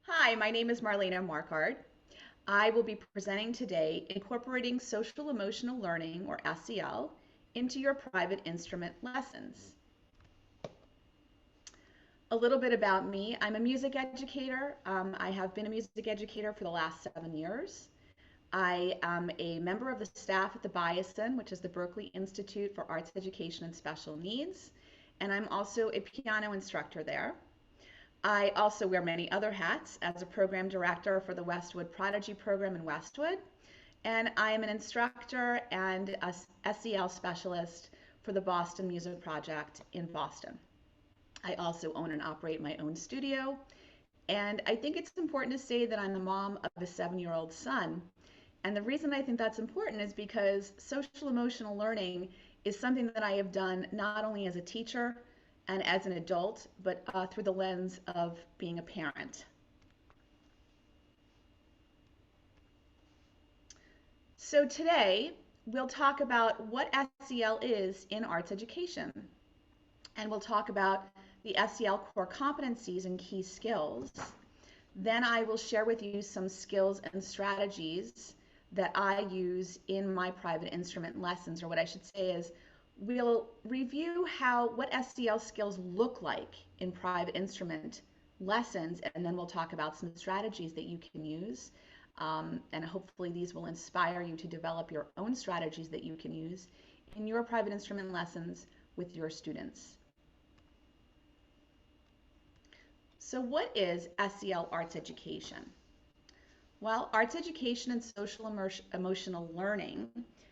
Hi, my name is Marlene Markard. I will be presenting today incorporating social emotional learning, or SEL, into your private instrument lessons. A little bit about me. I'm a music educator. I have been a music educator for the last 7 years. I am a member of the staff at the BIAESN, which is the Berkeley Institute for Arts Education and Special Needs, and I'm also a piano instructor there. I also wear many other hats as a program director for the Westwood Prodigy program in Westwood, and I am an instructor and a SEL specialist for the Boston Music Project in Boston. I also own and operate my own studio, and I think it's important to say that I'm the mom of a 7-year-old son. And the reason I think that's important is because social emotional learning is something that I have done not only as a teacher and as an adult, but through the lens of being a parent. So today we'll talk about what SEL is in arts education. And we'll talk about the SEL core competencies and key skills. Then I will share with you some skills and strategies that I use in my private instrument lessons, or what I should say is we'll review what SEL skills look like in private instrument lessons, and then we'll talk about some strategies that you can use. And hopefully these will inspire you to develop your own strategies that you can use in your private instrument lessons with your students. So what is SEL arts education? Well, arts education and social emotional learning,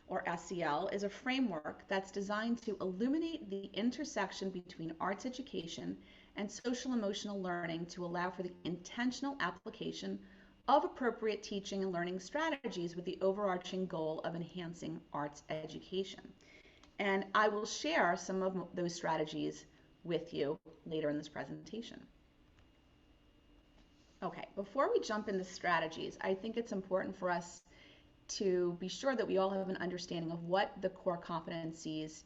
or SEL, is a framework that's designed to illuminate the intersection between arts education and social emotional learning to allow for the intentional application of appropriate teaching and learning strategies with the overarching goal of enhancing arts education. And I will share some of those strategies with you later in this presentation. Okay, before we jump into strategies, I think it's important for us to be sure that we all have an understanding of what the core competencies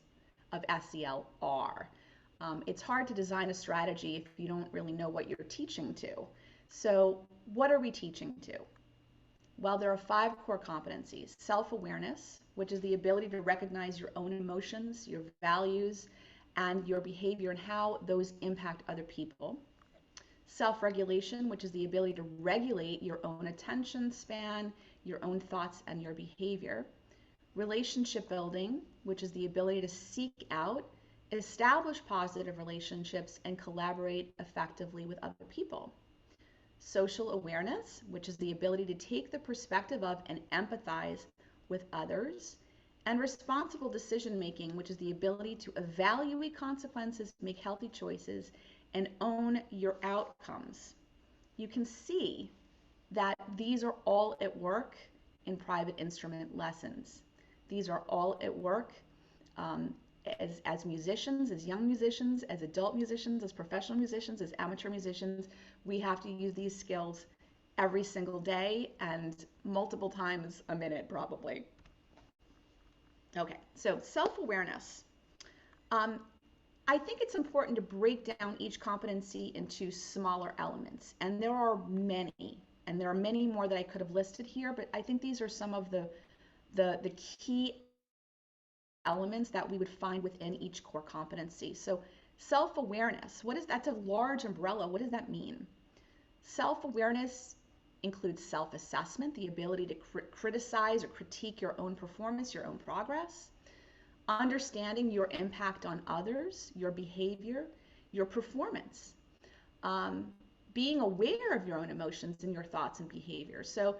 of SEL are. It's hard to design a strategy if you don't really know what you're teaching to. So what are we teaching to? Well, there are 5 core competencies. Self-awareness, which is the ability to recognize your own emotions, your values, and your behavior and how those impact other people. Self-regulation, which is the ability to regulate your own attention span, your own thoughts, and your behavior. Relationship building, which is the ability to seek out, establish positive relationships, and collaborate effectively with other people. Social awareness, which is the ability to take the perspective of and empathize with others. And responsible decision making, which is the ability to evaluate consequences, make healthy choices, and own your outcomes. You can see that these are all at work in private instrument lessons. These are all at work as musicians, as young musicians, as adult musicians, as professional musicians, as amateur musicians. We have to use these skills every single day and multiple times a minute probably. Okay, so self-awareness. I think it's important to break down each competency into smaller elements, and there are many, and there are many more that I could have listed here, but I think these are some of the key elements that we would find within each core competency. So self-awareness, that's a large umbrella. What does that mean? Self-awareness includes self-assessment, the ability to criticize or critique your own performance, your own progress. Understanding your impact on others, your behavior, your performance. Being aware of your own emotions and your thoughts and behavior. So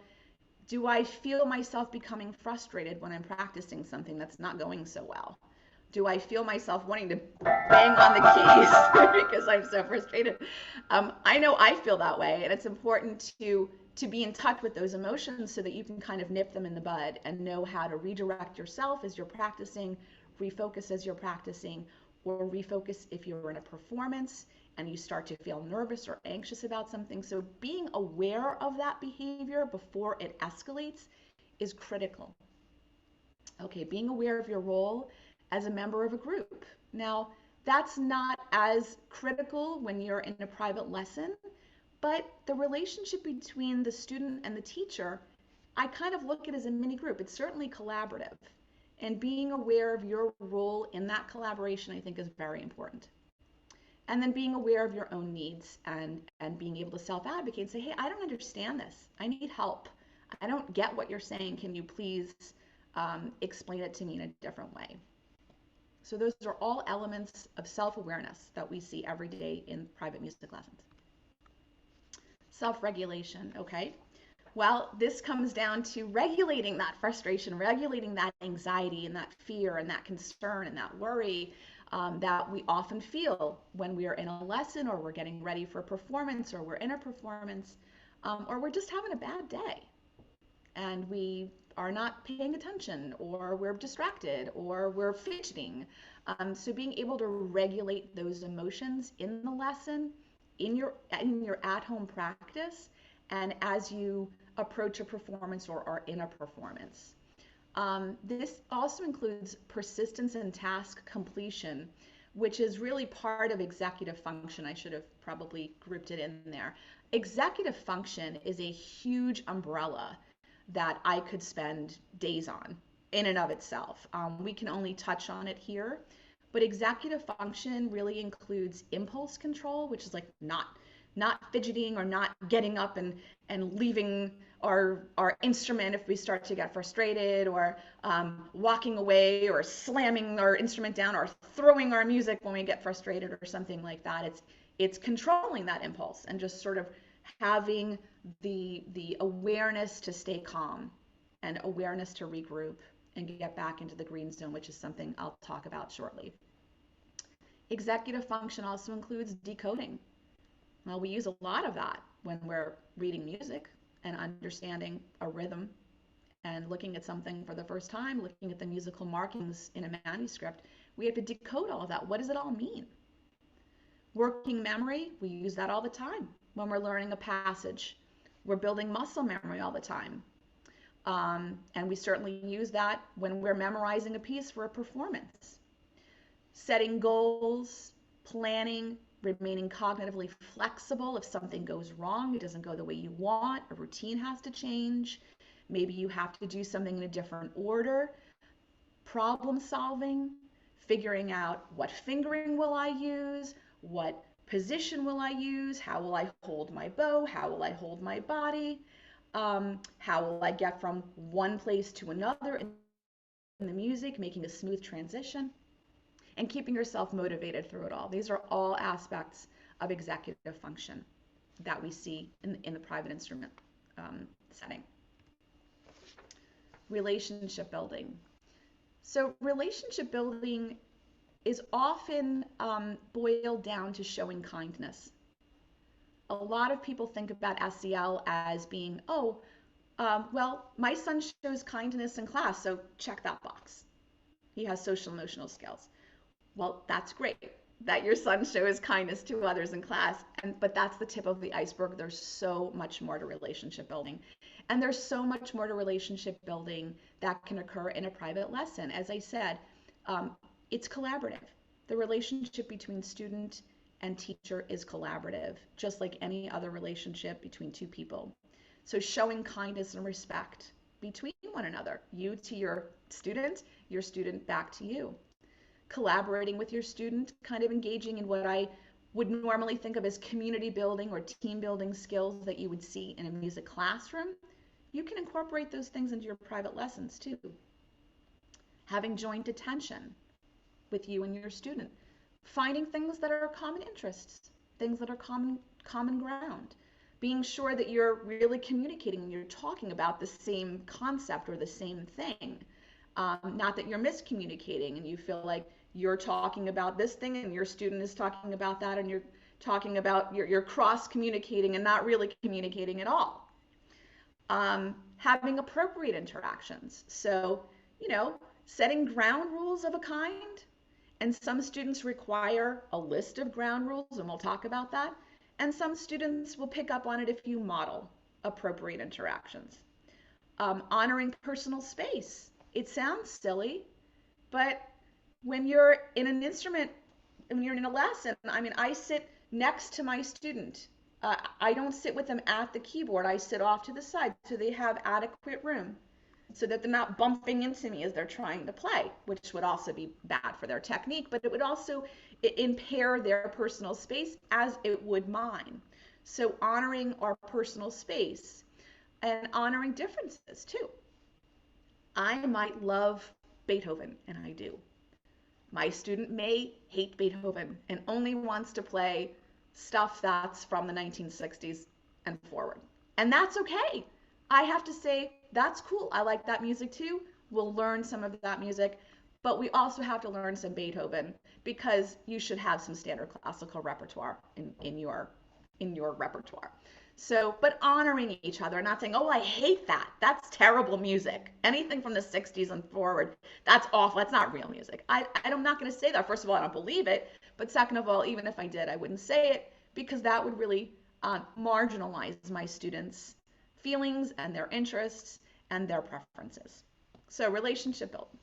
do I feel myself becoming frustrated when I'm practicing something that's not going so well? Do I feel myself wanting to bang on the keys because I'm so frustrated? I know I feel that way, and it's important to be in touch with those emotions so that you can kind of nip them in the bud and know how to redirect yourself as you're practicing, refocus as you're practicing, or refocus if you're in a performance and you start to feel nervous or anxious about something. So being aware of that behavior before it escalates is critical. Okay, being aware of your role as a member of a group. Now, that's not as critical when you're in a private lesson, But the relationship between the student and the teacher, I kind of look at it as a mini group. It's certainly collaborative. And being aware of your role in that collaboration, I think, is very important. And then being aware of your own needs and being able to self-advocate and say, hey, I don't understand this. I need help. I don't get what you're saying. Can you please explain it to me in a different way? So those are all elements of self-awareness that we see every day in private music lessons. Self-regulation, okay? Well, this comes down to regulating that frustration, regulating that anxiety and that fear and that concern and that worry that we often feel when we are in a lesson, or we're getting ready for a performance, or we're in a performance, or we're just having a bad day and we are not paying attention, or we're distracted, or we're fidgeting. So being able to regulate those emotions in the lesson, in your at-home practice, and as you approach a performance or are in a performance. This also includes persistence and task completion, which is really part of executive function. I should have probably grouped it in there. Executive function is a huge umbrella that I could spend days on in and of itself. We can only touch on it here, but executive function really includes impulse control, which is like not fidgeting or not getting up and leaving our instrument if we start to get frustrated, or walking away, or slamming our instrument down, or throwing our music when we get frustrated or something like that. It's controlling that impulse and just sort of having the awareness to stay calm and awareness to regroup and get back into the green zone, which is something I'll talk about shortly. Executive function also includes decoding. Well, we use a lot of that when we're reading music and understanding a rhythm and looking at something for the first time, looking at the musical markings in a manuscript. We have to decode all of that. What does it all mean? Working memory, we use that all the time when we're learning a passage. We're building muscle memory all the time. And we certainly use that when we're memorizing a piece for a performance. Setting goals, planning, remaining cognitively flexible. If something goes wrong, it doesn't go the way you want, a routine has to change. Maybe you have to do something in a different order. Problem solving, figuring out what fingering will I use, what position will I use, how will I hold my bow, how will I hold my body, how will I get from one place to another in the music, making a smooth transition, and keeping yourself motivated through it all. These are all aspects of executive function that we see in the private instrument setting. Relationship building. So relationship building is often boiled down to showing kindness. A lot of people think about SEL as being, well, my son shows kindness in class, so check that box. He has social emotional skills. Well, that's great that your son shows kindness to others in class, but that's the tip of the iceberg. There's so much more to relationship building. And there's so much more to relationship building that can occur in a private lesson. As I said, it's collaborative. The relationship between student and teacher is collaborative, just like any other relationship between two people. So showing kindness and respect between one another, you to your student back to you. Collaborating with your student, kind of engaging in what I would normally think of as community building or team building skills that you would see in a music classroom. You can incorporate those things into your private lessons too. Having joint attention with you and your student. Finding things that are common interests, things that are common ground. Being sure that you're really communicating and you're talking about the same concept or the same thing. Not that you're miscommunicating and you feel like you're talking about this thing and your student is talking about that, and you're talking about, you're cross-communicating and not really communicating at all. Having appropriate interactions. So, setting ground rules of a kind. And some students require a list of ground rules, and we'll talk about that. And some students will pick up on it if you model appropriate interactions. Honoring personal space. It sounds silly, but when you're in an instrument, when you're in a lesson, I sit next to my student I don't sit with them at the keyboard. I sit off to the side so they have adequate room so that they're not bumping into me as they're trying to play, which would also be bad for their technique, but it would also impair their personal space as it would mine. So honoring our personal space and honoring differences too. I might love Beethoven, and I do. My student may hate Beethoven and only wants to play stuff that's from the 1960s and forward. And that's okay. I have to say, that's cool. I like that music too. We'll learn some of that music, but we also have to learn some Beethoven because you should have some standard classical repertoire in your repertoire. So, but honoring each other, not saying, oh, I hate that. That's terrible music. Anything from the 60s and forward, that's awful. That's not real music. I'm not going to say that. First of all, I don't believe it. But second of all, even if I did, I wouldn't say it because that would really marginalize my students' feelings and their interests and their preferences. So, relationship building.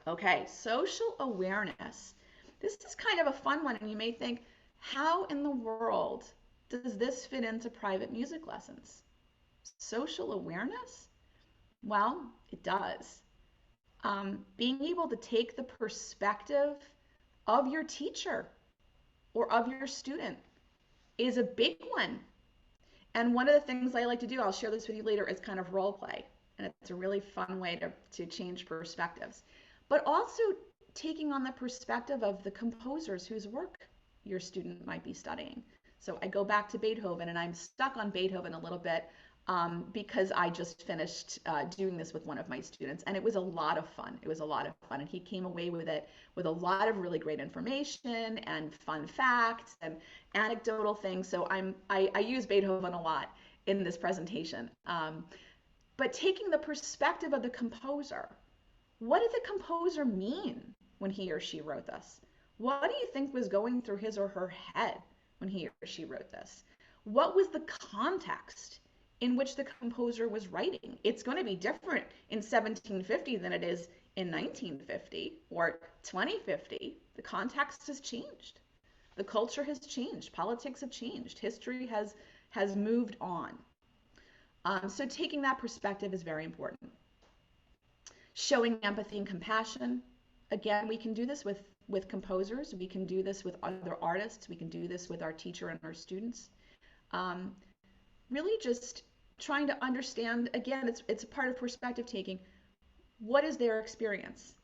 Okay, social awareness. This is kind of a fun one, and you may think, how in the world does this fit into private music lessons? Social awareness? Well, it does. Being able to take the perspective of your teacher or of your student is a big one. And one of the things I like to do, I'll share this with you later, is kind of role play. And it's a really fun way to change perspectives. But also taking on the perspective of the composers whose work your student might be studying. So I go back to Beethoven, and I'm stuck on Beethoven a little bit because I just finished doing this with one of my students, and it was a lot of fun. It was a lot of fun, and he came away with it with a lot of really great information and fun facts and anecdotal things. So I use Beethoven a lot in this presentation. But taking the perspective of the composer, what did the composer mean when he or she wrote this? What do you think was going through his or her head when he or she wrote this? What was the context in which the composer was writing? It's going to be different in 1750 than it is in 1950 or 2050. The context has changed. The culture has changed. Politics have changed. History has moved on. So taking that perspective is very important. Showing empathy and compassion. Again, we can do this with composers. We can do this with other artists. We can do this with our teacher and our students. Really just trying to understand, again, it's a part of perspective taking. What is their experience?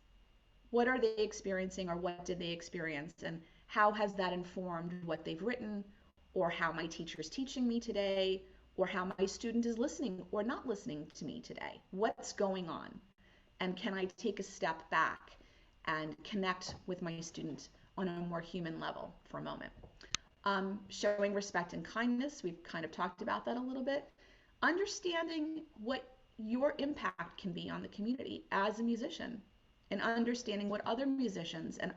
What are they experiencing, or what did they experience? And how has that informed what they've written, or how my teacher is teaching me today, or how my student is listening or not listening to me today? What's going on? And can I take a step back and connect with my student on a more human level for a moment? Showing respect and kindness, we've kind of talked about that a little bit. Understanding what your impact can be on the community as a musician, and understanding what other musicians and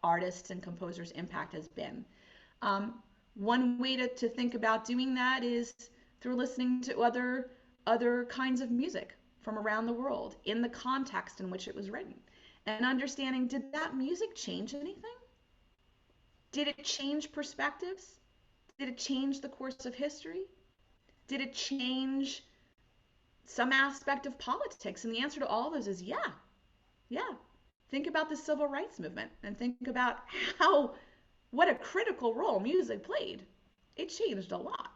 artists and composers' impact has been. One way to think about doing that is through listening to other kinds of music from around the world in the context in which it was written, and understanding, did that music change anything? Did it change perspectives? Did it change the course of history? Did it change some aspect of politics? And the answer to all of those is yeah. Think about the civil rights movement and think about what a critical role music played. It changed a lot.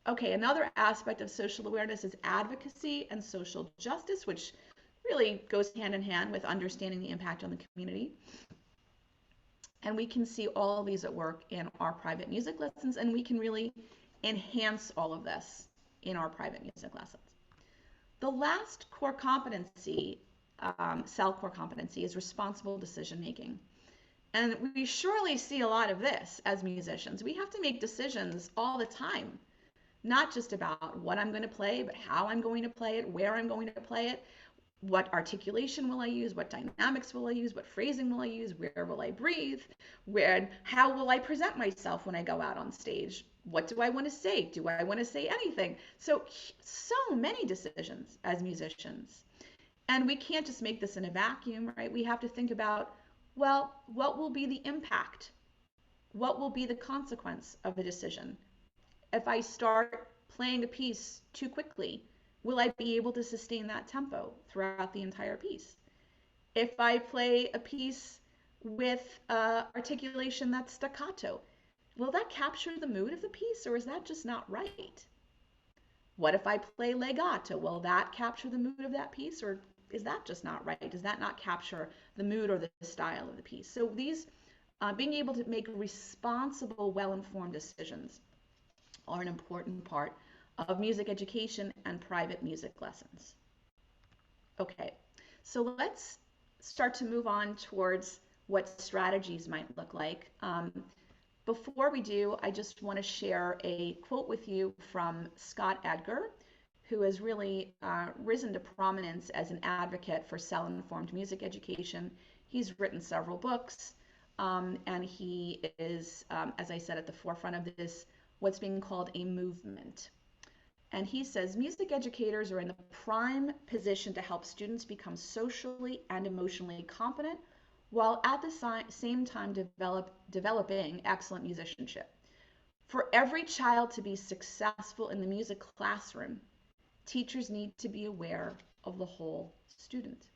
Okay, another aspect of social awareness is advocacy and social justice, which really goes hand in hand with understanding the impact on the community. And we can see all of these at work in our private music lessons, and we can really enhance all of this in our private music lessons. The last core competency, cell core competency, is responsible decision making. And we surely see a lot of this as musicians. We have to make decisions all the time, not just about what I'm going to play, but how I'm going to play it, where I'm going to play it, what articulation will I use, what dynamics will I use, what phrasing will I use, where will I breathe, how will I present myself when I go out on stage, what do I want to say, do I want to say anything? So many decisions as musicians. And we can't just make this in a vacuum, right? We have to think about, well, what will be the impact? what will be the consequence of a decision? If I start playing a piece too quickly, will I be able to sustain that tempo throughout the entire piece? If I play a piece with articulation that's staccato, will that capture the mood of the piece, or is that just not right? What if I play legato? Will that capture the mood of that piece, or is that just not right? Does that not capture the mood or the style of the piece? So these, being able to make responsible, well-informed decisions are an important part of music education and private music lessons. Okay, so let's start to move on towards what strategies might look like. Before we do, I just want to share a quote with you from Scott Edgar, who has really risen to prominence as an advocate for cell-informed music education. He's written several books, and he is, as I said, at the forefront of this, what's being called a movement. And he says, music educators are in the prime position to help students become socially and emotionally competent while at the same time developing excellent musicianship. For every child to be successful in the music classroom, teachers need to be aware of the whole student.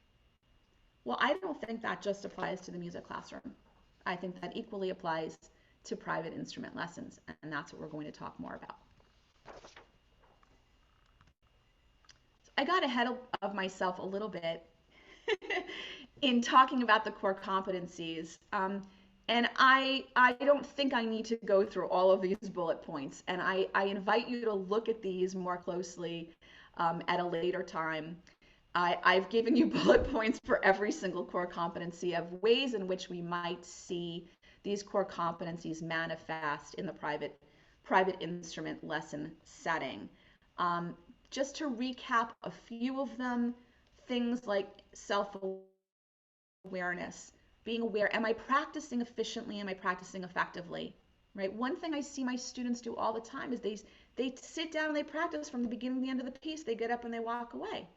Well, I don't think that just applies to the music classroom. I think that equally applies to private instrument lessons, and that's what we're going to talk more about. I got ahead of myself a little bit in talking about the core competencies. And I don't think I need to go through all of these bullet points. And I invite you to look at these more closely at a later time. I've given you bullet points for every single core competency of ways in which we might see these core competencies manifest in the private instrument lesson setting. Just to recap a few of them, things like self-awareness, being aware, am I practicing efficiently? Am I practicing effectively? Right? One thing I see my students do all the time is they sit down and they practice from the beginning to the end of the piece. They get up and they walk away.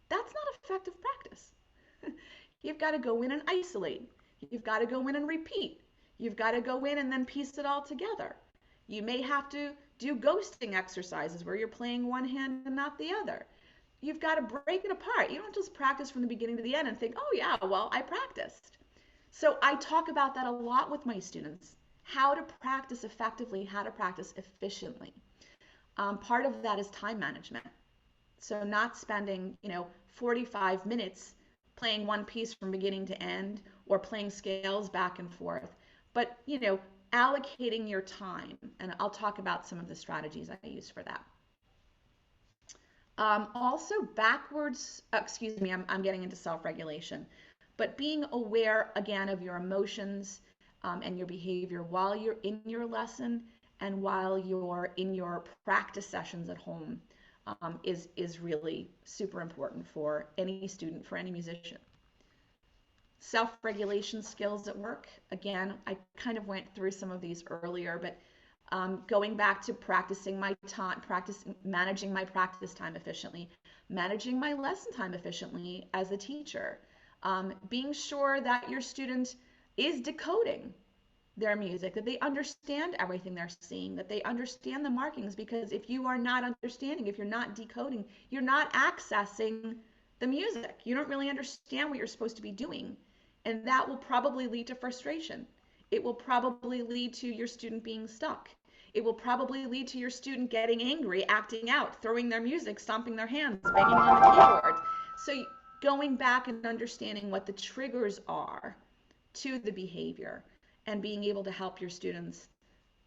That's not effective practice. You've got to go in and isolate. You've got to go in and repeat. You've got to go in and then piece it all together. You may have to do ghosting exercises where you're playing one hand and not the other. You've got to break it apart. You don't just practice from the beginning to the end and think, oh yeah, well, I practiced. So I talk about that a lot with my students, how to practice effectively, how to practice efficiently. Part of that is time management. So not spending, 45 minutes playing one piece from beginning to end or playing scales back and forth, but, allocating your time. And I'll talk about some of the strategies I use for that. Also I'm getting into self-regulation, but being aware again of your emotions and your behavior while you're in your lesson and while you're in your practice sessions at home is really super important for any student, for any musician. Self-regulation skills at work. Again, I kind of went through some of these earlier, but going back to practicing my time, managing my practice time efficiently, managing my lesson time efficiently as a teacher, being sure that your student is decoding their music, that they understand everything they're seeing, that they understand the markings, because if you are not understanding, if you're not decoding, you're not accessing the music. You don't really understand what you're supposed to be doing. And that will probably lead to frustration. It will probably lead to your student being stuck. It will probably lead to your student getting angry, acting out, throwing their music, stomping their hands, banging on the keyboard. So going back and understanding what the triggers are to the behavior and being able to help your students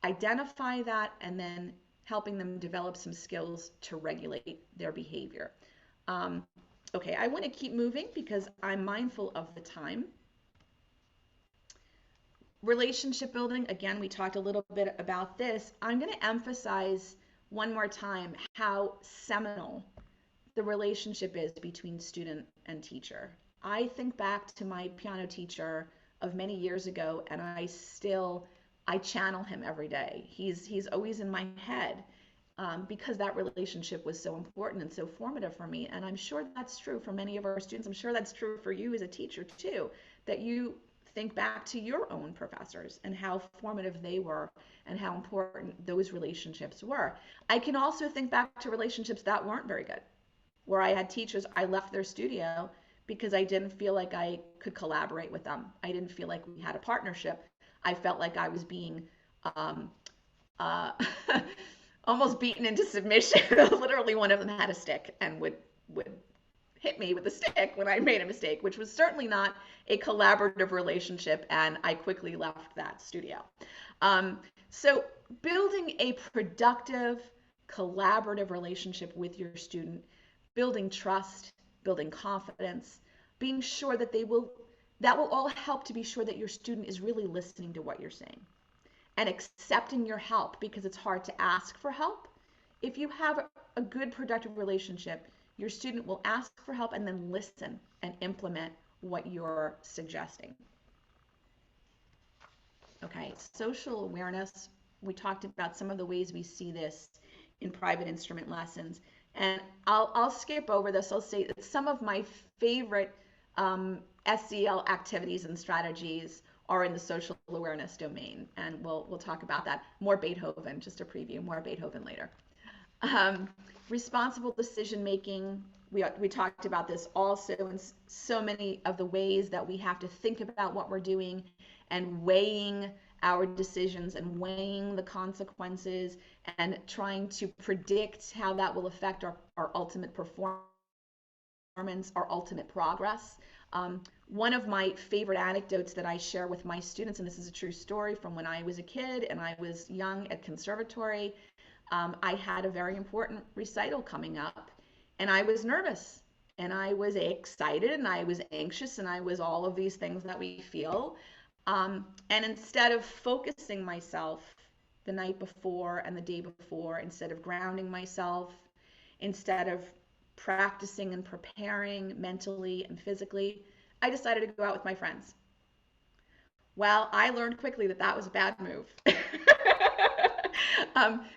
identify that and then helping them develop some skills to regulate their behavior. Okay, I want to keep moving because I'm mindful of the time. Relationship building, again, we talked a little bit about this. I'm going to emphasize one more time how seminal the relationship is between student and teacher. I think back to my piano teacher of many years ago, and I channel him every day. He's always in my head because that relationship was so important and so formative for me. And I'm sure that's true for many of our students. I'm sure that's true for you as a teacher too, that you think back to your own professors and how formative they were and how important those relationships were. I can also think back to relationships that weren't very good, where I had teachers, I left their studio because I didn't feel like I could collaborate with them. I didn't feel like we had a partnership. I felt like I was being um, uh, almost beaten into submission. Literally, one of them had a stick and would hit me with a stick when I made a mistake, which was certainly not a collaborative relationship, and I quickly left that studio. So building a productive, collaborative relationship with your student, building trust, building confidence, being sure that that will all help to be sure that your student is really listening to what you're saying and accepting your help, because it's hard to ask for help. If you have a good, productive relationship, your student will ask for help and then listen and implement what you're suggesting. Okay, social awareness. We talked about some of the ways we see this in private instrument lessons. And I'll skip over this. I'll say that some of my favorite SEL activities and strategies are in the social awareness domain. And we'll talk about that. More Beethoven, just a preview, more Beethoven later. Responsible decision making. We talked about this also in so many of the ways that we have to think about what we're doing and weighing our decisions and weighing the consequences and trying to predict how that will affect our ultimate performance, our ultimate progress. One of my favorite anecdotes that I share with my students, and this is a true story from when I was a kid and I was young at conservatory, I had a very important recital coming up, and I was nervous, and I was excited, and I was anxious, and I was all of these things that we feel. And instead of focusing myself the night before and the day before, instead of grounding myself, instead of practicing and preparing mentally and physically, I decided to go out with my friends. Well, I learned quickly that that was a bad move.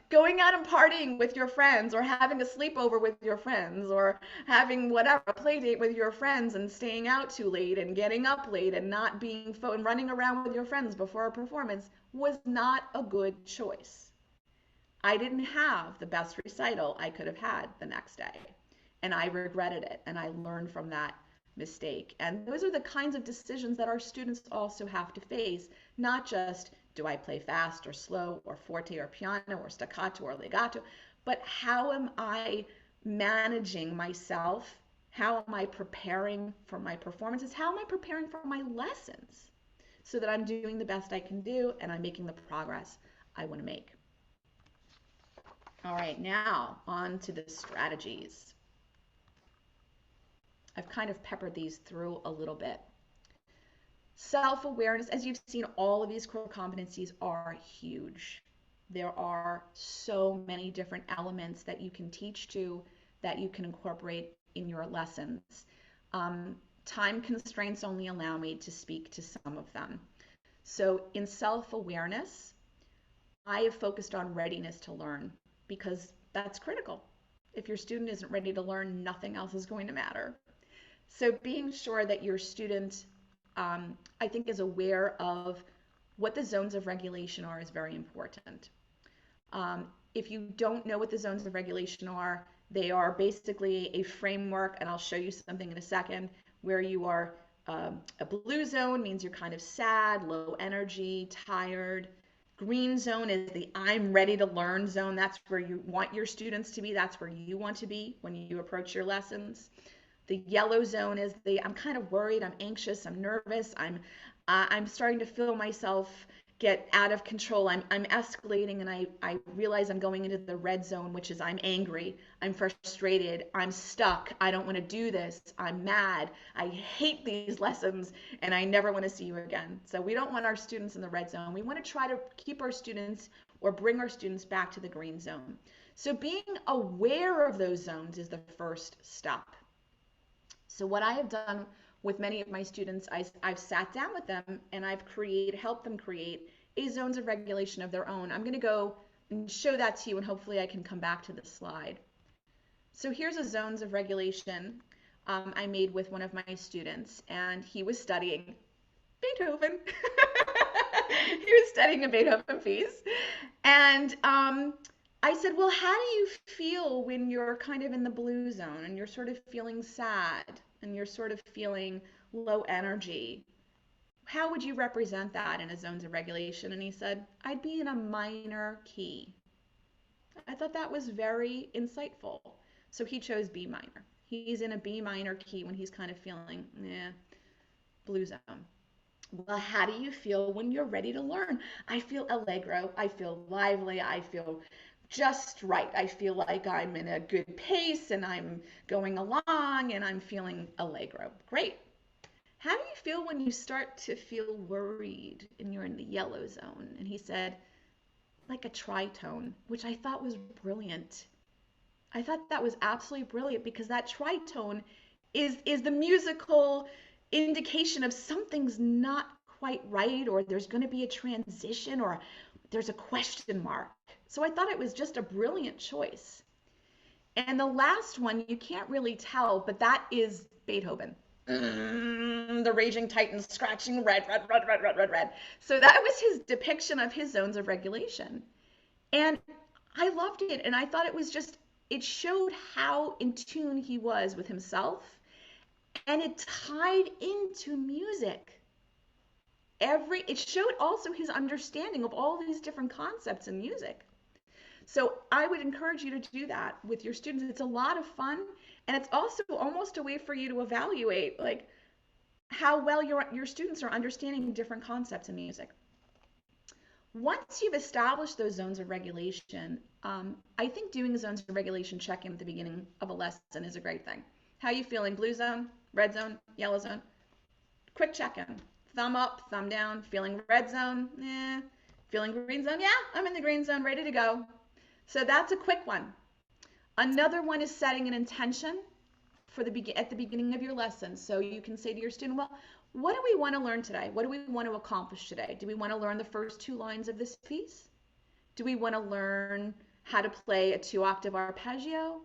Going out and partying with your friends, or having a sleepover with your friends, or having whatever, a play date with your friends, and staying out too late and getting up late and not being and running around with your friends before a performance was not a good choice. I didn't have the best recital I could have had the next day, and I regretted it, and I learned from that mistake. And those are the kinds of decisions that our students also have to face, not just do I play fast or slow or forte or piano or staccato or legato, but how am I managing myself? How am I preparing for my performances? How am I preparing for my lessons so that I'm doing the best I can do and I'm making the progress I want to make? All right, now on to the strategies. I've kind of peppered these through a little bit. Self-awareness, as you've seen, all of these core competencies are huge. There are so many different elements that you can teach to, that you can incorporate in your lessons. Time constraints only allow me to speak to some of them. So in self-awareness, I have focused on readiness to learn, because that's critical. If your student isn't ready to learn, nothing else is going to matter. So being sure that your student, I think, is aware of what the zones of regulation are is very important. If you don't know what the zones of regulation are, they are basically a framework, and I'll show you something in a second, where you are a blue zone means you're kind of sad, low energy, tired. Green zone is the I'm ready to learn zone. That's where you want your students to be. That's where you want to be when you approach your lessons. The yellow zone is the I'm kind of worried, I'm anxious, I'm nervous, I'm starting to feel myself get out of control. I'm escalating, and I realize I'm going into the red zone, which is I'm angry, I'm frustrated, I'm stuck, I don't want to do this, I'm mad, I hate these lessons, and I never want to see you again. So we don't want our students in the red zone. We want to try to keep our students or bring our students back to the green zone. So being aware of those zones is the first step. So what I have done with many of my students, I've sat down with them and I've helped them create a zones of regulation of their own. I'm going to go and show that to you, and hopefully I can come back to this slide. So here's a zones of regulation I made with one of my students, and he was studying. Beethoven. He was studying a Beethoven piece. And I said, well, how do you feel when you're kind of in the blue zone and you're sort of feeling sad and you're sort of feeling low energy? How would you represent that in a zones of regulation? And he said, I'd be in a minor key. I thought that was very insightful. So he chose B minor. He's in a B minor key when he's kind of feeling, blue zone. Well, how do you feel when you're ready to learn? I feel allegro. I feel lively. I feel just right. I feel like I'm in a good pace and I'm going along and I'm feeling allegro. Great. How do you feel when you start to feel worried and you're in the yellow zone? And he said, like a tritone, which I thought was brilliant. I thought that was absolutely brilliant because that tritone is the musical indication of something's not quite right, or there's going to be a transition, or there's a question mark. So I thought it was just a brilliant choice. And the last one, you can't really tell, but that is Beethoven. The raging titans scratching red, red, red, red, red, red, red. So that was his depiction of his zones of regulation. And I loved it. And I thought it was just, it showed how in tune he was with himself. And it tied into music. It showed also his understanding of all these different concepts in music. So I would encourage you to do that with your students. It's a lot of fun, and it's also almost a way for you to evaluate like how well your students are understanding different concepts in music. Once you've established those zones of regulation, I think doing a zones of regulation check-in at the beginning of a lesson is a great thing. How are you feeling? Blue zone, red zone, yellow zone? Quick check-in. Thumb up, thumb down. Feeling red zone? Feeling green zone? Yeah, I'm in the green zone, ready to go. So that's a quick one. Another one is setting an intention at the beginning of your lesson. So you can say to your student, well, what do we want to learn today? What do we want to accomplish today? Do we want to learn the first 2 lines of this piece? Do we want to learn how to play a 2-octave arpeggio?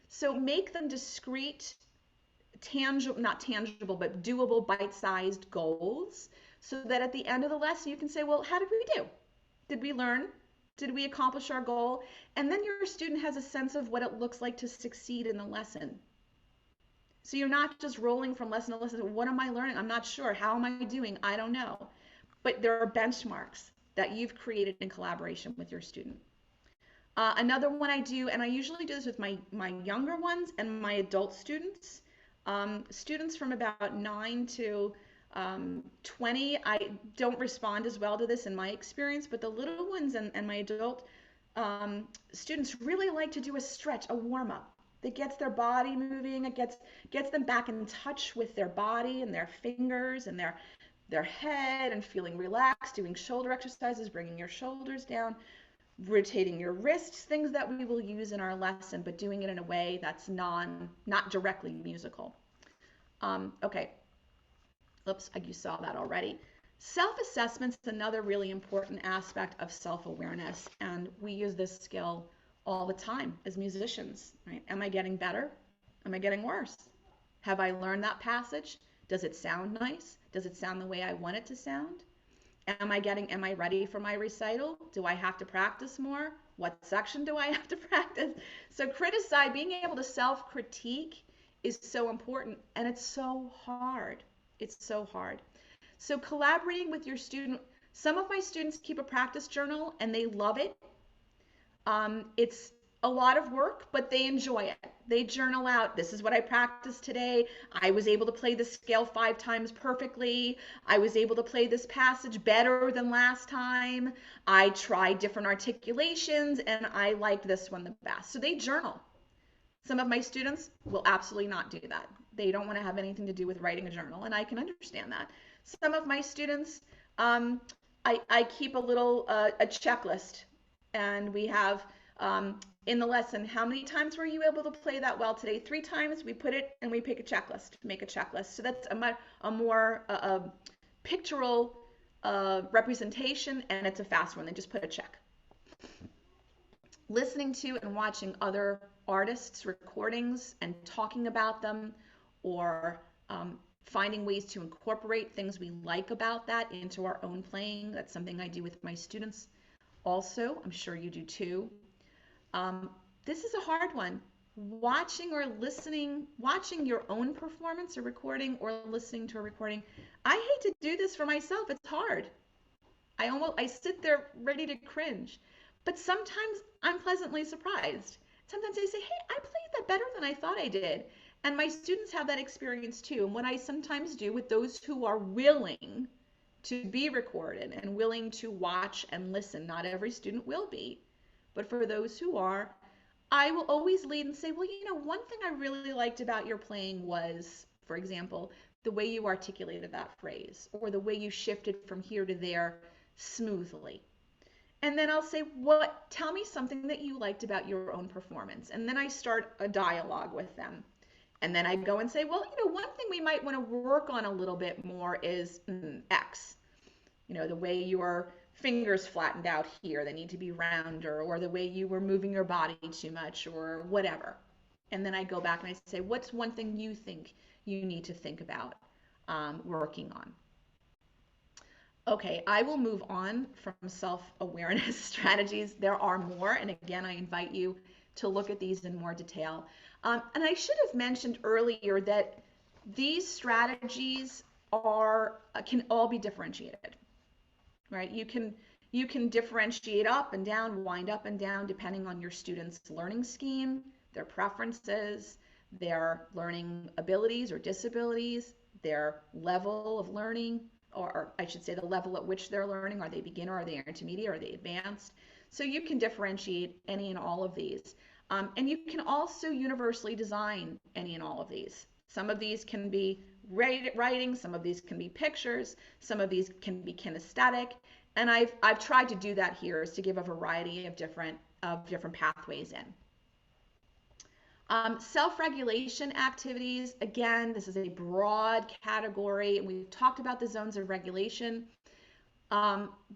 So make them discrete, not tangible, but doable, bite-sized goals so that at the end of the lesson you can say, well, how did we do? Did we learn? Did we accomplish our goal? And then your student has a sense of what it looks like to succeed in the lesson. So you're not just rolling from lesson to lesson. What am I learning? I'm not sure. How am I doing? I don't know. But there are benchmarks that you've created in collaboration with your student. Another one I do, and I usually do this with my younger ones and my adult students. Students from about 9 to 20, I don't respond as well to this in my experience, but the little ones and my adult students really like to do a stretch, a warm-up that gets their body moving. It gets them back in touch with their body and their fingers and their head and feeling relaxed, doing shoulder exercises, bringing your shoulders down, rotating your wrists, things that we will use in our lesson, but doing it in a way that's not directly musical. Okay. Oops, you saw that already. Self-assessment is another really important aspect of self-awareness, and we use this skill all the time as musicians, right? Am I getting better? Am I getting worse? Have I learned that passage? Does it sound nice? Does it sound the way I want it to sound? Am I ready for my recital? Do I have to practice more? What section do I have to practice? So being able to self-critique is so important, and it's so hard. It's so hard. So collaborating with your student, some of my students keep a practice journal and they love it. It's a lot of work, but they enjoy it. They journal out, this is what I practiced today. I was able to play the scale 5 times perfectly. I was able to play this passage better than last time. I tried different articulations and I liked this one the best. So they journal. Some of my students will absolutely not do that. They don't want to have anything to do with writing a journal, and I can understand that. Some of my students, I keep a little a checklist, and we have in the lesson, how many times were you able to play that well today? 3 times. We put it and we pick a checklist, make a checklist. So that's a more pictorial representation, and it's a fast one. They just put a check. Listening to and watching other artists' recordings and talking about them, or finding ways to incorporate things we like about that into our own playing. That's something I do with my students also. I'm sure you do too. This is a hard one. Watching or listening, watching your own performance or recording or listening to a recording. I hate to do this for myself. It's hard. I sit there ready to cringe. But sometimes I'm pleasantly surprised. Sometimes I say, hey, I played that better than I thought I did. And my students have that experience too. And what I sometimes do with those who are willing to be recorded and willing to watch and listen, not every student will be, but for those who are, I will always lead and say, well, one thing I really liked about your playing was, for example, the way you articulated that phrase or the way you shifted from here to there smoothly. And then I'll say, tell me something that you liked about your own performance. And then I start a dialogue with them. And then I go and say, well, one thing we might want to work on a little bit more is X. The way your fingers flattened out here, they need to be rounder, or the way you were moving your body too much, or whatever. And then I go back and I say, what's one thing you think you need to think about working on? Okay, I will move on from self-awareness strategies. There are more, and again, I invite you to look at these in more detail. And I should have mentioned earlier that these strategies can all be differentiated, right? You can differentiate up and down, wind up and down, depending on your student's learning scheme, their preferences, their learning abilities or disabilities, their level of learning, or I should say the level at which they're learning. Are they beginner? Are they intermediate? Are they advanced? So you can differentiate any and all of these. And you can also universally design any and all of these. Some of these can be writing, some of these can be pictures, some of these can be kinesthetic. And I've tried to do that here, is to give a variety of different pathways in. Self-regulation activities, again, this is a broad category, and we've talked about the zones of regulation.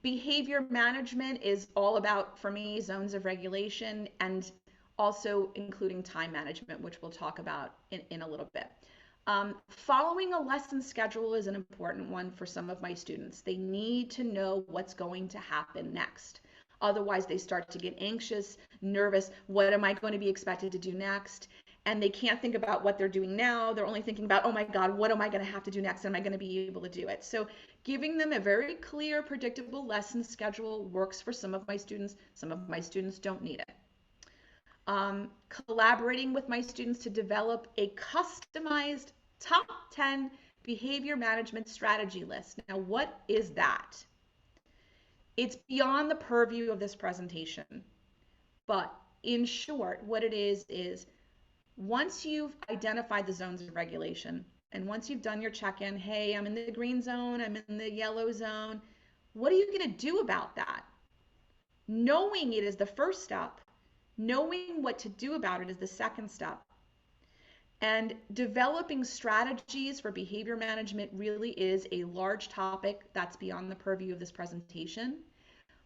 Behavior management is all about, for me, zones of regulation, and also including time management, which we'll talk about in a little bit. Following a lesson schedule is an important one for some of my students. They need to know what's going to happen next. Otherwise, they start to get anxious, nervous. What am I going to be expected to do next? And they can't think about what they're doing now. They're only thinking about, oh my God, what am I going to have to do next? Am I going to be able to do it? So giving them a very clear, predictable lesson schedule works for some of my students. Some of my students don't need it. Collaborating with my students to develop a customized top 10 behavior management strategy list. Now, what is that? It's beyond the purview of this presentation, but in short, what it is once you've identified the zones of regulation, and once you've done your check-in, hey, I'm in the green zone, I'm in the yellow zone, what are you going to do about that? Knowing it is the first step. Knowing what to do about it is the second step. And developing strategies for behavior management really is a large topic that's beyond the purview of this presentation.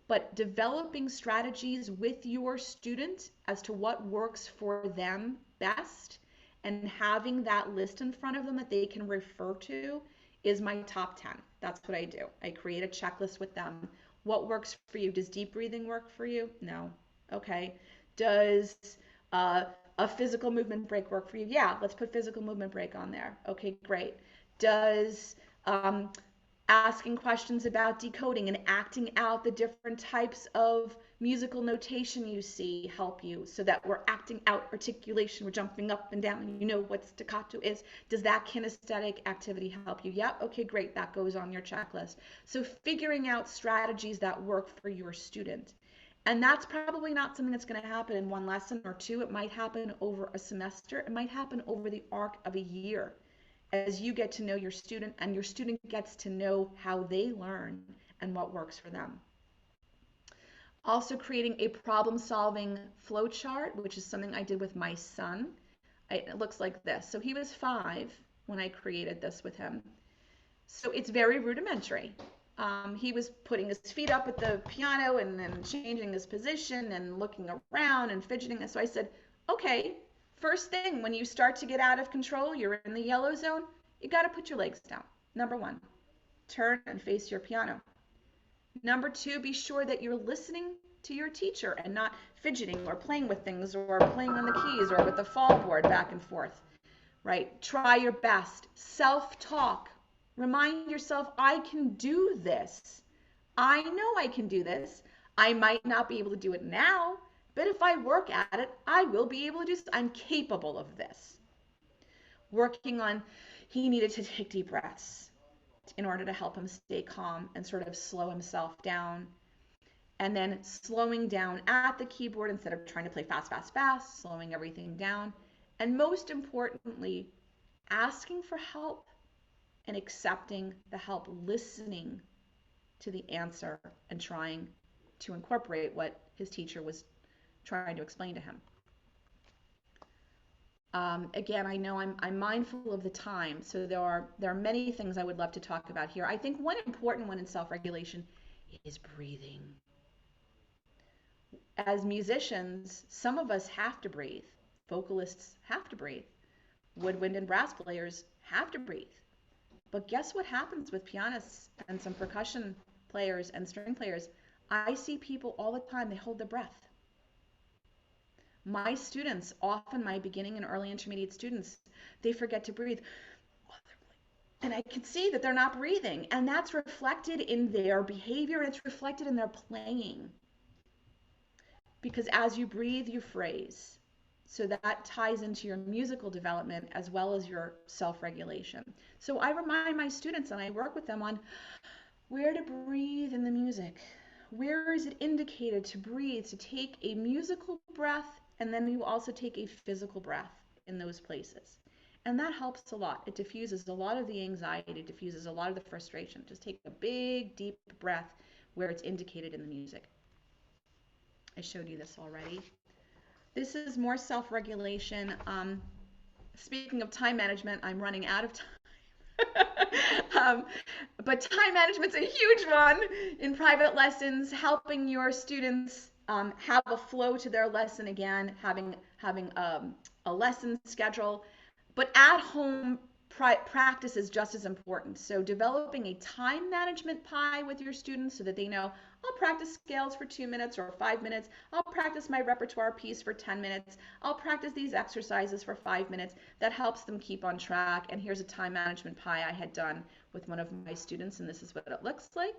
But developing strategies with your student as to what works for them best and having that list in front of them that they can refer to is my top 10. That's what I do. I create a checklist with them. What works for you? Does deep breathing work for you? No. Okay. Does a physical movement break work for you? Yeah, let's put physical movement break on there. Okay, great. Does asking questions about decoding and acting out the different types of musical notation you see help you, so that we're acting out articulation, we're jumping up and down, and you know what staccato is? Does that kinesthetic activity help you? Yeah, okay, great, that goes on your checklist. So figuring out strategies that work for your student. And that's probably not something that's going to happen in one lesson or two. It might happen over a semester. It might happen over the arc of a year as you get to know your student and your student gets to know how they learn and what works for them. Also creating a problem-solving flowchart, which is something I did with my son. It looks like this. So he was 5 when I created this with him. So it's very rudimentary. He was putting his feet up at the piano and then changing his position and looking around and fidgeting. And so I said, okay, first thing, when you start to get out of control, you're in the yellow zone, You got to put your legs down. Number one, turn and face your piano. Number two, be sure that you're listening to your teacher and not fidgeting or playing with things or playing on the keys or with the fall board back and forth, right? Try your best. Self-talk. Remind yourself, I can do this. I know I can do this. I might not be able to do it now, but if I work at it, I will be able to do this. I'm capable of this. Working on, he needed to take deep breaths in order to help him stay calm and sort of slow himself down. And then slowing down at the keyboard instead of trying to play fast, fast, fast, slowing everything down. And most importantly, asking for help and accepting the help, listening to the answer and trying to incorporate what his teacher was trying to explain to him. Again, I know I'm mindful of the time, so there are many things I would love to talk about here. I think one important one in self-regulation is breathing. As musicians, some of us have to breathe. Vocalists have to breathe. Woodwind and brass players have to breathe. But guess what happens with pianists and some percussion players and string players? I see people all the time, they hold their breath. My students, often my beginning and early intermediate students, they forget to breathe. And I can see that they're not breathing. And that's reflected in their behavior and it's reflected in their playing. Because as you breathe, you phrase. So that ties into your musical development as well as your self-regulation. So I remind my students and I work with them on where to breathe in the music. Where is it indicated to breathe, to take a musical breath, and then you also take a physical breath in those places. And that helps a lot. It diffuses a lot of the anxiety, it diffuses a lot of the frustration. Just take a big, deep breath where it's indicated in the music. I showed you this already. This is more self-regulation. Speaking of time management, I'm running out of time. But time management's a huge one in private lessons, helping your students have a flow to their lesson again, having a lesson schedule. But at home practice is just as important. So developing a time management pie with your students so that they know, I'll practice scales for 2 minutes or 5 minutes. I'll practice my repertoire piece for 10 minutes. I'll practice these exercises for 5 minutes. That helps them keep on track. And here's a time management pie I had done with one of my students, and this is what it looks like.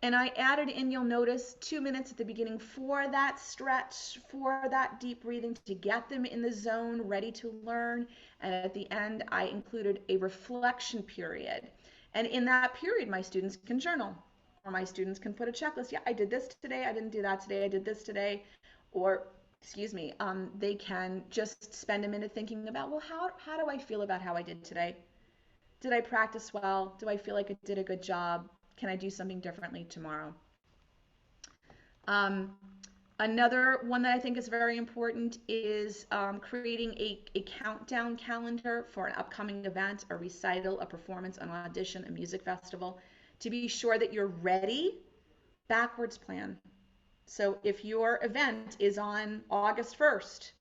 And I added in, you'll notice, 2 minutes at the beginning for that stretch, for that deep breathing to get them in the zone, ready to learn. And at the end, I included a reflection period. And in that period, my students can journal, or my students can put a checklist. Yeah, I did this today. I didn't do that today. I did this today. Or, excuse me, they can just spend a minute thinking about, well, how do I feel about how I did today? Did I practice well? Do I feel like I did a good job? Can I do something differently tomorrow? Another one that I think is very important is creating a countdown calendar for an upcoming event, a recital, a performance, an audition, a music festival, to be sure that you're ready. Backwards plan. So if your event is on August 1st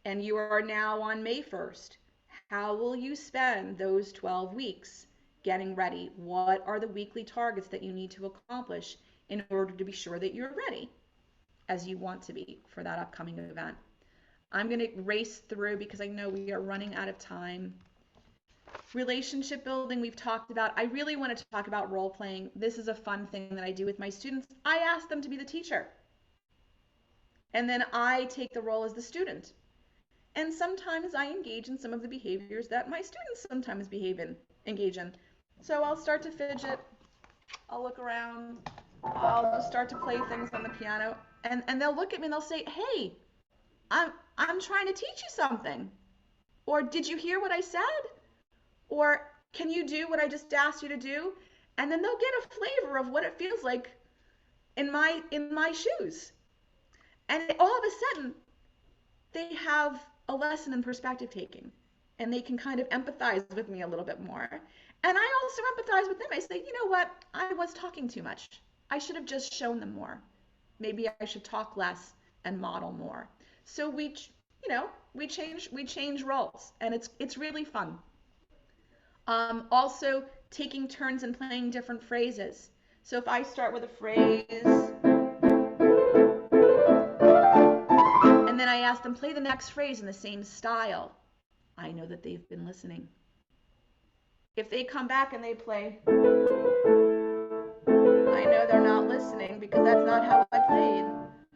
and you are now on May 1st, how will you spend those 12 weeks? Getting ready? What are the weekly targets that you need to accomplish in order to be sure that you're ready as you want to be for that upcoming event? I'm going to race through because I know we are running out of time. Relationship building, we've talked about. I really want to talk about role playing. This is a fun thing that I do with my students. I ask them to be the teacher, and then I take the role as the student. And sometimes I engage in some of the behaviors that my students sometimes engage in. So I'll start to fidget, I'll look around, I'll just start to play things on the piano, and they'll look at me and they'll say, hey, I'm trying to teach you something. Or did you hear what I said? Or can you do what I just asked you to do? And then they'll get a flavor of what it feels like in my shoes. And all of a sudden, they have a lesson in perspective taking, and they can kind of empathize with me a little bit more. And I also empathize with them. I say, you know what? I was talking too much. I should have just shown them more. Maybe I should talk less and model more. So we change roles, and it's really fun. Also, taking turns and playing different phrases. So if I start with a phrase and then I ask them play the next phrase in the same style, I know that they've been listening. If they come back and they play, I know they're not listening because that's not how I played.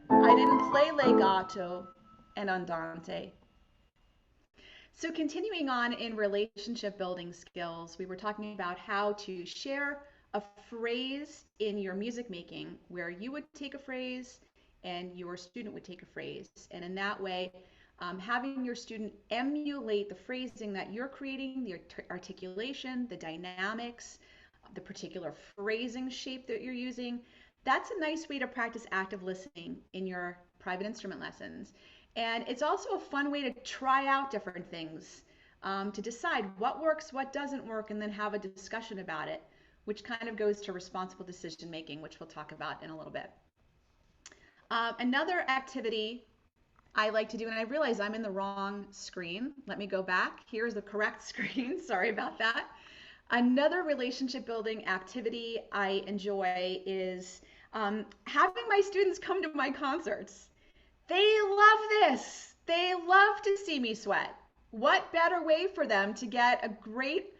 I didn't play legato and andante. So continuing on in relationship building skills, we were talking about how to share a phrase in your music making where you would take a phrase and your student would take a phrase. And in that way, having your student emulate the phrasing that you're creating, the articulation, the dynamics, the particular phrasing shape that you're using, that's a nice way to practice active listening in your private instrument lessons. And it's also a fun way to try out different things, to decide what works, what doesn't work, and then have a discussion about it, which kind of goes to responsible decision making, which we'll talk about in a little bit. Another activity I like to do, and I realize I'm in the wrong screen. Let me go back. Here's the correct screen. Sorry about that. Another relationship building activity I enjoy is having my students come to my concerts. They love this. They love to see me sweat. What better way for them to get a great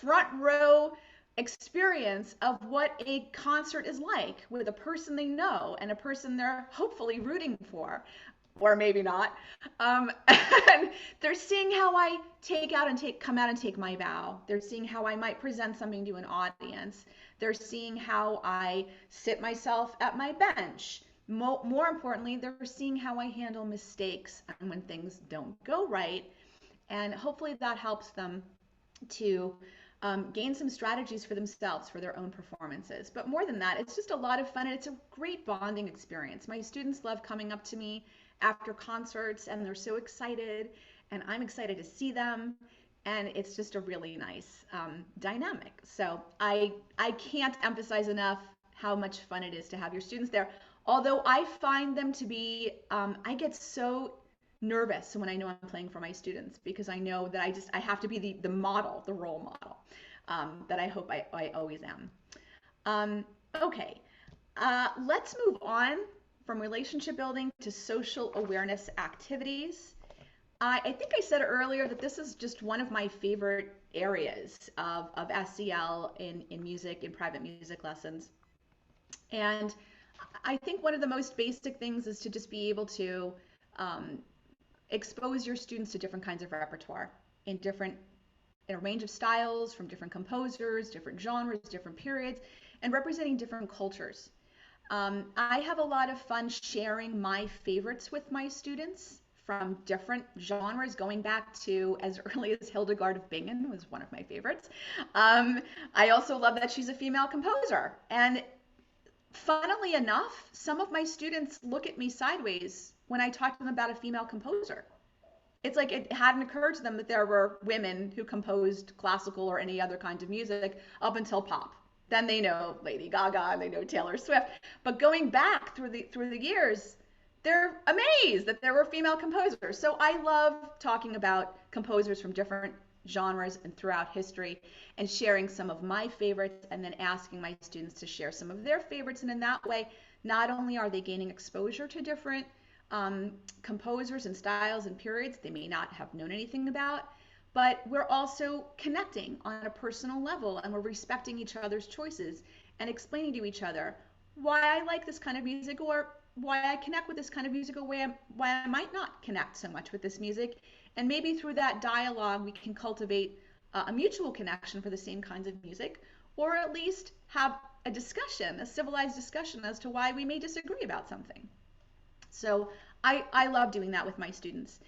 front row experience of what a concert is like with a person they know and a person they're hopefully rooting for, or maybe not. And they're seeing how I come out and take my bow. They're seeing how I might present something to an audience. They're seeing how I sit myself at my bench. More importantly, they're seeing how I handle mistakes and when things don't go right. And hopefully that helps them to gain some strategies for themselves for their own performances. But more than that, it's just a lot of fun and it's a great bonding experience. My students love coming up to me after concerts and they're so excited and I'm excited to see them. And it's just a really nice dynamic. So I can't emphasize enough how much fun it is to have your students there. Although I find them to be, I get so nervous when I know I'm playing for my students because I know that I have to be the model, the role model that I hope I always am. Okay, let's move on from relationship building to social awareness activities. I think I said earlier that this is just one of my favorite areas of SEL in music, in private music lessons. And I think one of the most basic things is to just be able to expose your students to different kinds of repertoire in a range of styles from different composers, different genres, different periods, and representing different cultures. I have a lot of fun sharing my favorites with my students from different genres, going back to as early as Hildegard of Bingen was one of my favorites. I also love that she's a female composer. And funnily enough, some of my students look at me sideways when I talk to them about a female composer. It's like it hadn't occurred to them that there were women who composed classical or any other kind of music up until pop. Then they know Lady Gaga and they know Taylor Swift. But going back through the years, they're amazed that there were female composers. So I love talking about composers from different genres and throughout history and sharing some of my favorites and then asking my students to share some of their favorites. And in that way, not only are they gaining exposure to different composers and styles and periods they may not have known anything about, but we're also connecting on a personal level and we're respecting each other's choices and explaining to each other why I like this kind of music or why I connect with this kind of music or why I might not connect so much with this music. And maybe through that dialogue, we can cultivate a mutual connection for the same kinds of music, or at least have a discussion, a civilized discussion as to why we may disagree about something. So I love doing that with my students.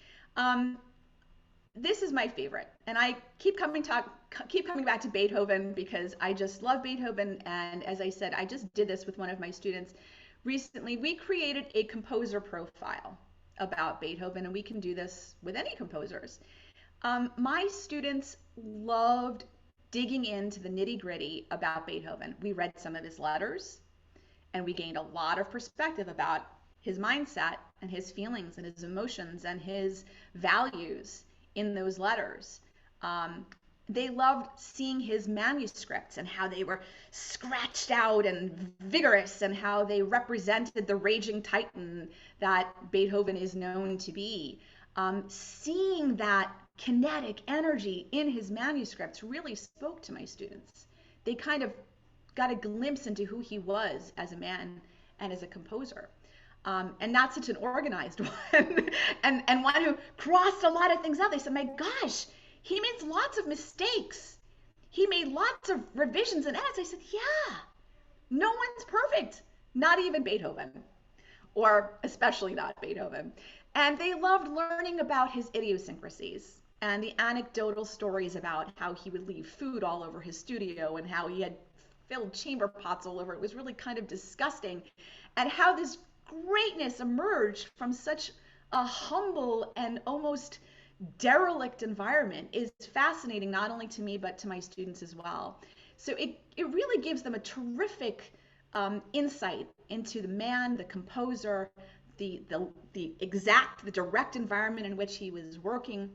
This is my favorite, and I keep coming back to Beethoven because I just love Beethoven. And as I said, I just did this with one of my students recently. We created a composer profile about Beethoven, and we can do this with any composers. My students loved digging into the nitty-gritty about Beethoven. We read some of his letters, and we gained a lot of perspective about his mindset and his feelings and his emotions and his values in those letters. They loved seeing his manuscripts and how they were scratched out and vigorous and how they represented the raging titan that Beethoven is known to be. Seeing that kinetic energy in his manuscripts really spoke to my students. They kind of got a glimpse into who he was as a man and as a composer. And not such an organized one, and one who crossed a lot of things out. They said, my gosh, he makes lots of mistakes. He made lots of revisions and edits. I said, yeah, no one's perfect, not even Beethoven, or especially not Beethoven. And they loved learning about his idiosyncrasies and the anecdotal stories about how he would leave food all over his studio and how he had filled chamber pots all over. It was really kind of disgusting. And how this greatness emerged from such a humble and almost derelict environment is fascinating, not only to me, but to my students as well. So it really gives them a terrific insight into the man, the composer, the direct environment in which he was working,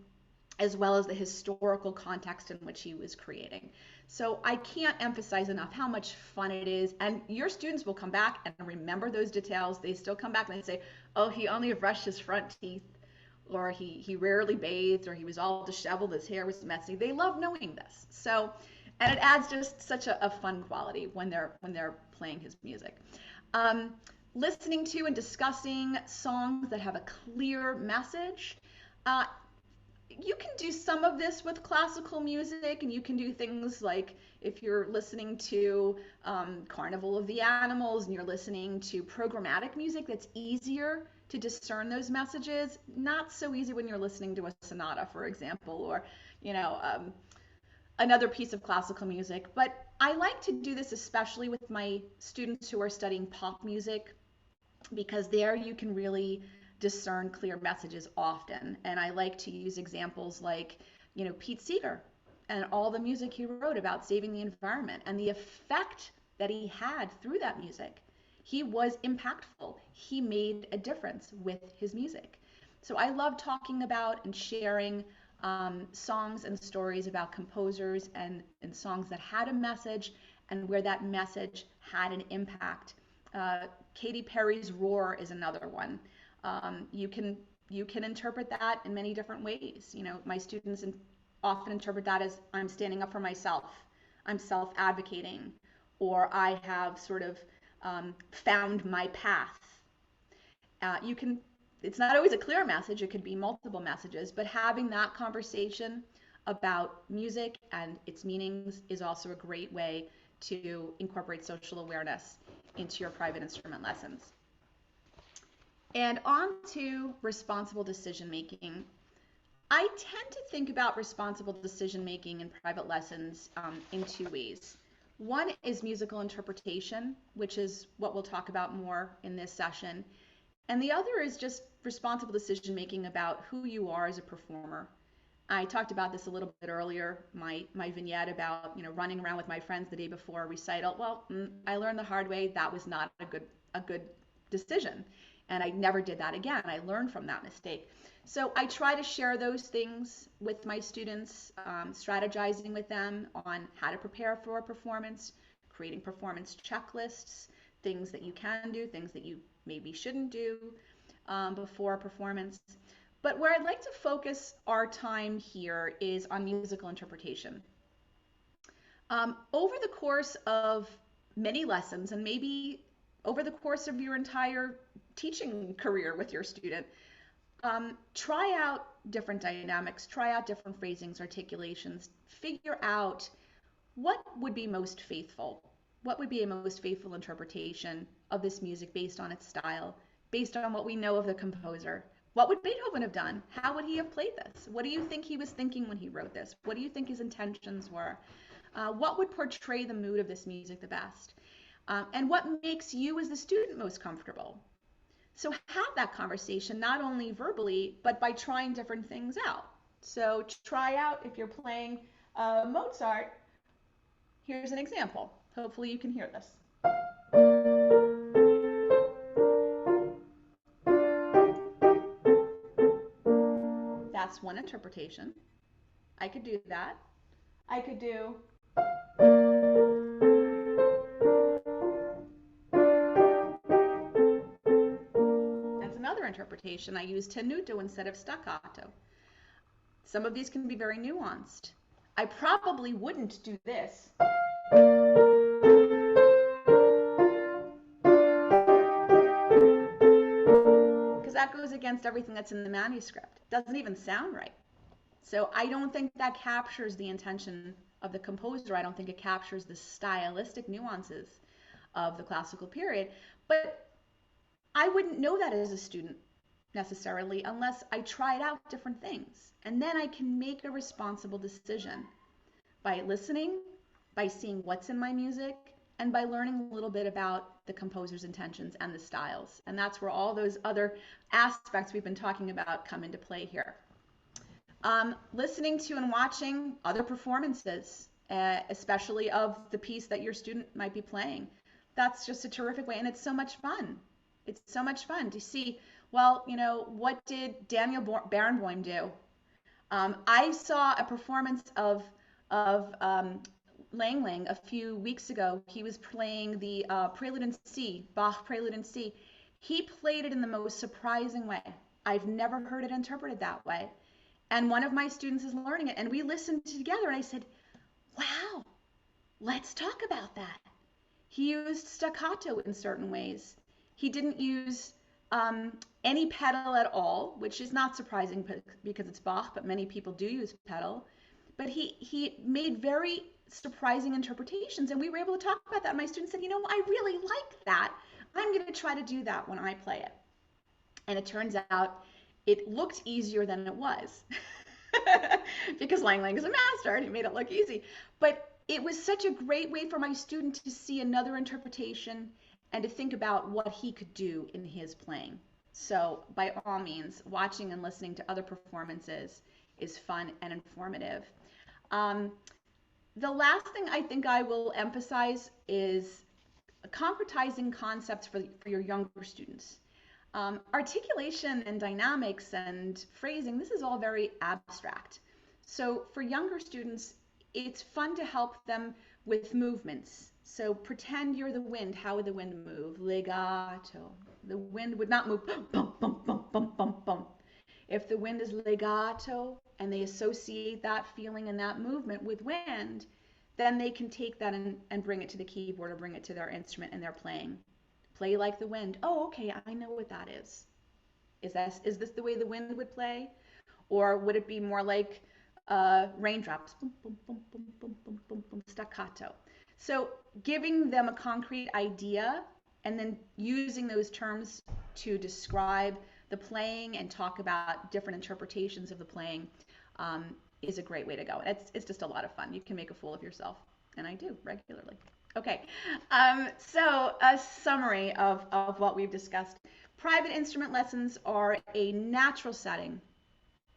as well as the historical context in which he was creating. So I can't emphasize enough how much fun it is. And your students will come back and remember those details. They still come back and they say, oh, he only brushed his front teeth, or he rarely bathed, or he was all disheveled, his hair was messy. They love knowing this. So, and it adds just such a fun quality when they're playing his music. Listening to and discussing songs that have a clear message. You can do some of this with classical music, and you can do things like if you're listening to Carnival of the Animals and you're listening to programmatic music, that's easier to discern those messages. Not so easy when you're listening to a sonata, for example, or another piece of classical music. But I like to do this especially with my students who are studying pop music, because there you can really discern clear messages often. And I like to use examples like, Pete Seeger and all the music he wrote about saving the environment and the effect that he had through that music. He was impactful. He made a difference with his music. So I love talking about and sharing songs and stories about composers and songs that had a message and where that message had an impact. Katy Perry's Roar is another one. You can interpret that in many different ways. My students often interpret that as I'm standing up for myself, I'm self-advocating, or I have sort of found my path. It's not always a clear message, it could be multiple messages, but having that conversation about music and its meanings is also a great way to incorporate social awareness into your private instrument lessons. And on to responsible decision making. I tend to think about responsible decision making in private lessons in two ways. One is musical interpretation, which is what we'll talk about more in this session. And the other is just responsible decision making about who you are as a performer. I talked about this a little bit earlier, my vignette about running around with my friends the day before a recital. Well, I learned the hard way that was not a good decision. And I never did that again. I learned from that mistake. So I try to share those things with my students, strategizing with them on how to prepare for a performance, creating performance checklists, things that you can do, things that you maybe shouldn't do before a performance. But where I'd like to focus our time here is on musical interpretation. Over the course of many lessons, and maybe over the course of your entire teaching career with your student, try out different dynamics, try out different phrasings, articulations, figure out what would be most faithful. What would be a most faithful interpretation of this music based on its style, based on what we know of the composer? What would Beethoven have done? How would he have played this? What do you think he was thinking when he wrote this? What do you think his intentions were? What would portray the mood of this music the best? And what makes you as the student most comfortable? So have that conversation, not only verbally, but by trying different things out. So try out, if you're playing Mozart, here's an example. Hopefully you can hear this. That's one interpretation. I could do that. I could do. That's another interpretation. I use tenuto instead of staccato. Some of these can be very nuanced. I probably wouldn't do this. Because that goes against everything that's in the manuscript. It doesn't even sound right. So I don't think that captures the intention of the composer. I don't think it captures the stylistic nuances of the classical period. But I wouldn't know that as a student necessarily unless I tried out different things. And then I can make a responsible decision by listening, by seeing what's in my music, and by learning a little bit about the composer's intentions and the styles. And that's where all those other aspects we've been talking about come into play here. Listening to and watching other performances, especially of the piece that your student might be playing. That's just a terrific way, and it's so much fun. It's so much fun to see, well, you know, what did Daniel Barenboim do? I saw a performance of Lang Lang a few weeks ago. He was playing the Prelude in C, Bach Prelude in C. He played it in the most surprising way. I've never heard it interpreted that way. And one of my students is learning it, and we listened together, and I said, wow, let's talk about that. He used staccato in certain ways. He didn't use any pedal at all, which is not surprising because it's Bach, but many people do use pedal. But he made very surprising interpretations, and we were able to talk about that. My student said, you know, I really like that. I'm going to try to do that when I play it. And it turns out it looked easier than it was because Lang Lang is a master and he made it look easy. But it was such a great way for my student to see another interpretation and to think about what he could do in his playing. So by all means, watching and listening to other performances is fun and informative. The last thing I think I will emphasize is concretizing concepts for your younger students. Articulation and dynamics and phrasing, this is all very abstract. So for younger students, it's fun to help them with movements. So pretend you're the wind. How would the wind move? Legato. The wind would not move bum, bum, bum, bum, bum, bum. If the wind is legato and they associate that feeling and that movement with wind, then they can take that and bring it to the keyboard or bring it to their instrument and their playing. Play like the wind. Oh, okay, I know what that is. Is this the way the wind would play? Or would it be more like raindrops? Boom, boom, boom, boom, boom, boom, boom, boom, staccato. So giving them a concrete idea and then using those terms to describe the playing and talk about different interpretations of the playing is a great way to go. It's just a lot of fun. You can make a fool of yourself, and I do regularly. Okay, so a summary of what we've discussed. Private instrument lessons are a natural setting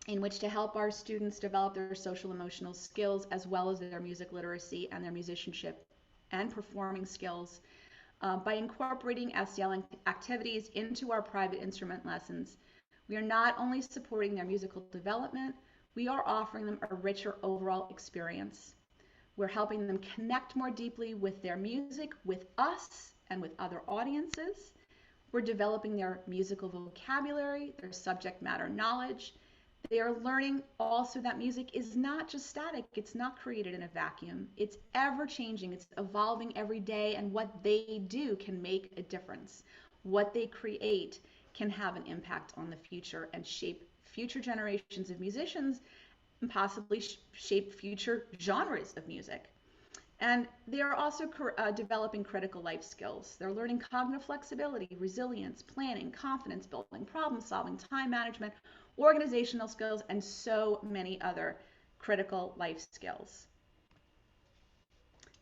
in which to help our students develop their social emotional skills as well as their music literacy and their musicianship and performing skills. By incorporating SEL activities into our private instrument lessons, we are not only supporting their musical development, we are offering them a richer overall experience. We're helping them connect more deeply with their music, with us, and with other audiences. We're developing their musical vocabulary, their subject matter knowledge. They are learning also that music is not just static. It's not created in a vacuum. It's ever changing. It's evolving every day, and what they do can make a difference. What they create can have an impact on the future and shape future generations of musicians and possibly shape future genres of music. And they are also developing critical life skills. They're learning cognitive flexibility, resilience, planning, confidence building, problem solving, time management, organizational skills, and so many other critical life skills.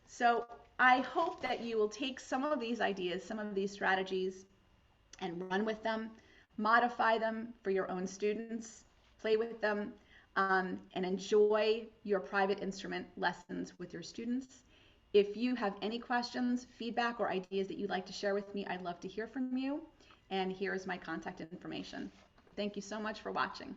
So I hope that you will take some of these ideas, some of these strategies, and run with them, modify them for your own students, play with them, and enjoy your private instrument lessons with your students. If you have any questions, feedback, or ideas that you'd like to share with me, I'd love to hear from you. And here is my contact information. Thank you so much for watching.